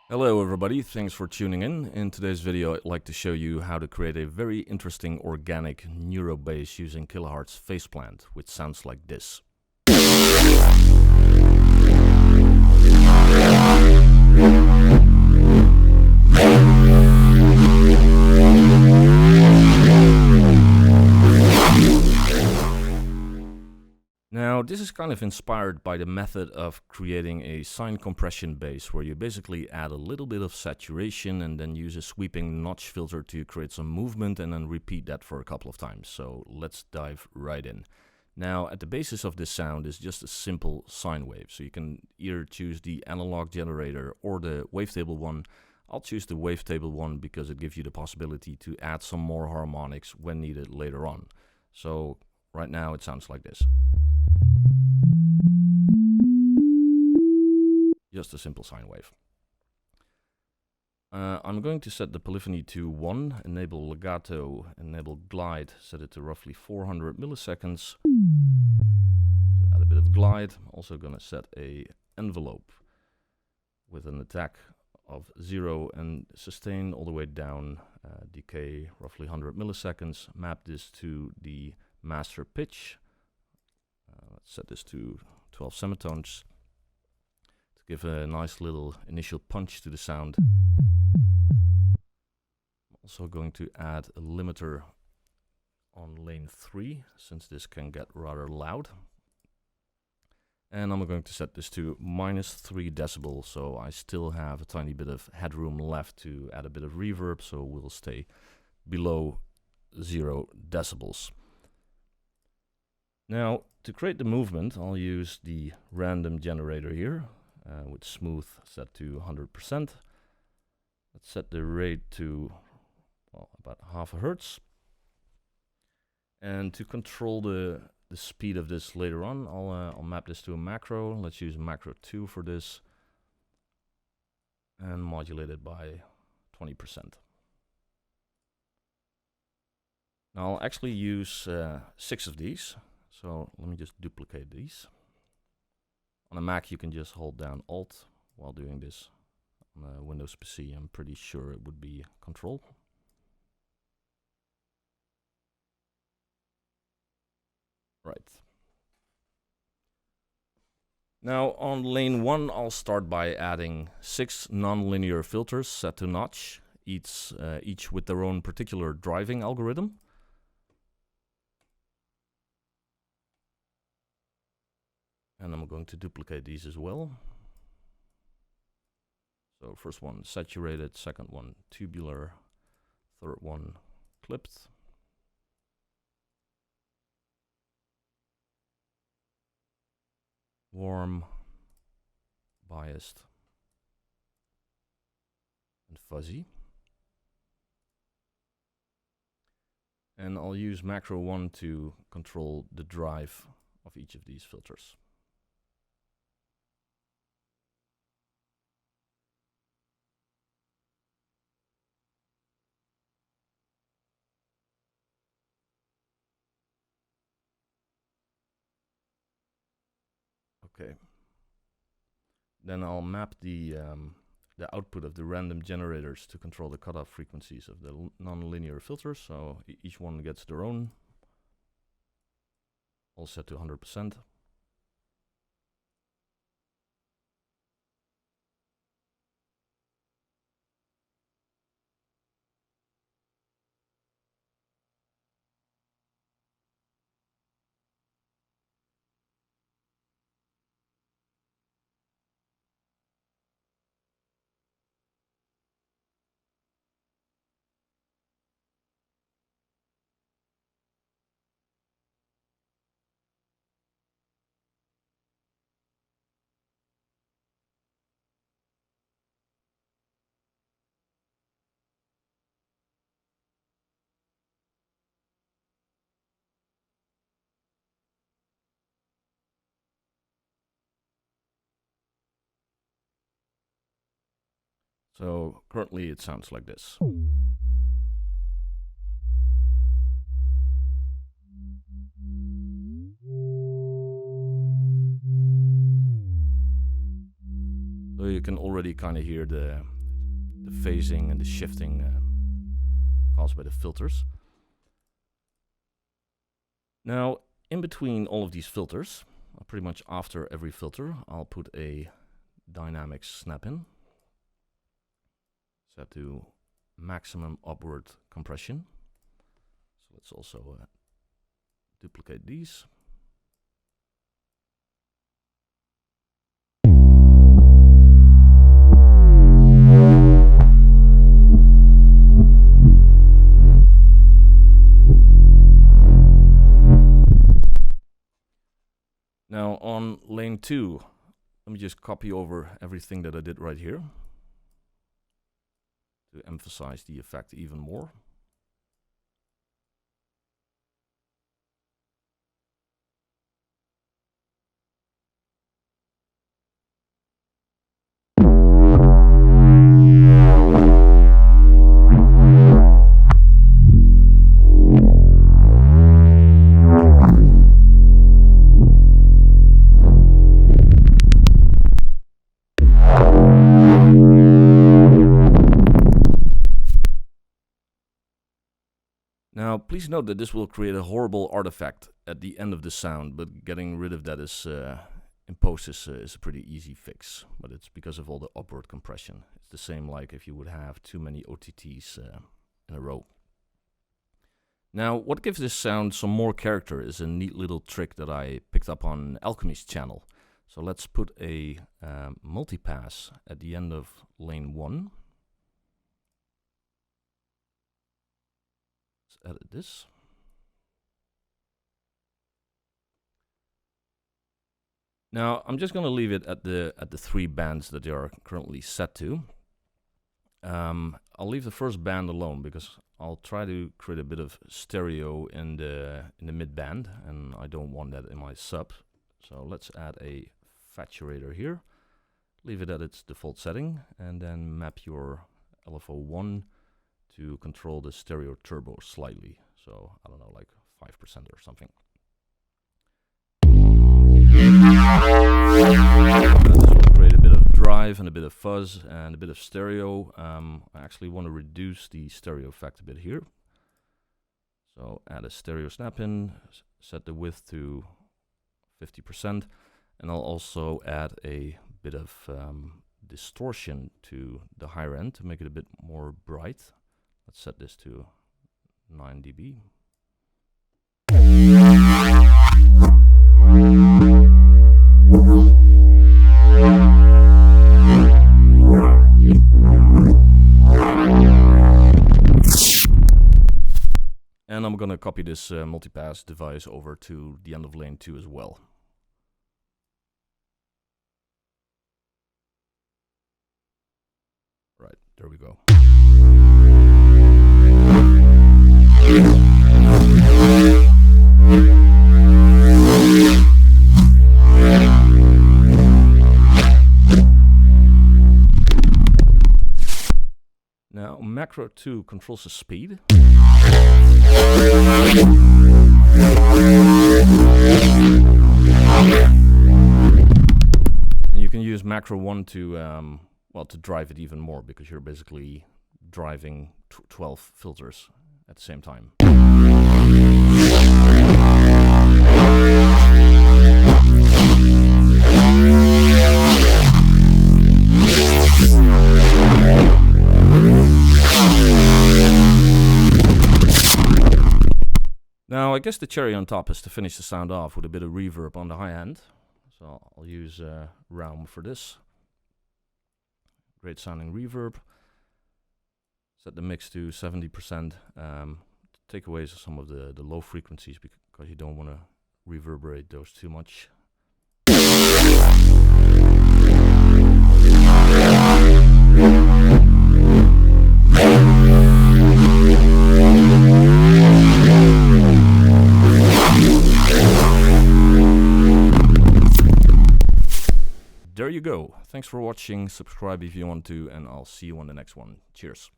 Hello everybody, thanks for tuning in. In today's video I'd like to show you how to create a very interesting organic neuro bass using Kilohearts Phase plant, which sounds like this. Now, this is kind of inspired by the method of creating a sine compression bass, where you basically add a little bit of saturation and then use a sweeping notch filter to create some movement and then repeat that for a couple of times. So let's dive right in. Now, at the basis of this sound is just a simple sine wave. So you can either choose the analog generator or the wavetable one. I'll choose the wavetable one because it gives you the possibility to add some more harmonics when needed later on. So right now it sounds like this. Just a simple sine wave. I'm going to set the polyphony to 1, enable legato, enable glide, set it to roughly 400 milliseconds. To add a bit of glide, I'm also going to set a envelope with an attack of 0 and sustain all the way down, decay roughly 100 milliseconds. Map this to the master pitch. Let's set this to 12 semitones. Give a nice little initial punch to the sound. I'm also going to add a limiter on lane 3, since this can get rather loud. And I'm going to set this to -3 decibels, so I still have a tiny bit of headroom left to add a bit of reverb, so we'll stay below 0 decibels. Now, to create the movement, I'll use the random generator here. With smooth set to 100%. Let's set the rate to about half a hertz. And to control the speed of this later on, I'll map this to a macro. Let's use macro 2 for this. And modulate it by 20%. Now I'll actually use 6 of these. So let me just duplicate these. On a Mac, you can just hold down Alt while doing this. On a Windows PC, I'm pretty sure it would be Control. Right. Now, on lane 1, I'll start by adding 6 nonlinear filters set to notch, each with their own particular driving algorithm. And I'm going to duplicate these as well. So first one saturated, second one tubular, third one clipped. Warm, biased, and fuzzy. And I'll use macro 1 to control the drive of each of these filters. Okay. Then I'll map the output of the random generators to control the cutoff frequencies of the nonlinear filters. So each one gets their own. All set to 100%. So currently it sounds like this. So you can already kind of hear the phasing and the shifting caused by the filters. Now, in between all of these filters, pretty much after every filter, I'll put a dynamic snap-in, set to maximum upward compression. So let's also duplicate these. Now on lane 2, let me just copy over everything that I did right here to emphasize the effect even more. Now, please note that this will create a horrible artifact at the end of the sound, but getting rid of that is in post is a pretty easy fix. But it's because of all the upward compression. It's the same like if you would have too many OTTs in a row. Now, what gives this sound some more character is a neat little trick that I picked up on Alchemy's channel. So let's put a multipass at the end of lane 1. Edit this. Now I'm just going to leave it at the 3 bands that they are currently set to. I'll leave the first band alone because I'll try to create a bit of stereo in the mid band, and I don't want that in my sub. So let's add a saturator here. Leave it at its default setting, and then map your LFO1 to control the stereo turbo slightly. So, I don't know, like 5% or something. This will create a bit of drive and a bit of fuzz and a bit of stereo. I actually want to reduce the stereo effect a bit here. So, add a stereo snap-in, set the width to 50%, and I'll also add a bit of distortion to the higher end to make it a bit more bright. Let's set this to 9 dB. And I'm gonna copy this multipass device over to the end of lane 2 as well. Right, there we go. Now, macro 2 controls the speed. And you can use macro 1 to, well, to drive it even more, because you're basically driving 12 filters at the same time. Now, I guess the cherry on top is to finish the sound off with a bit of reverb on the high end. So I'll use Realm for this. Great sounding reverb. Set the mix to 70%. Take away some of the low frequencies because you don't want to reverberate those too much. There you go. Thanks for watching. Subscribe if you want to, and I'll see you on the next one. Cheers.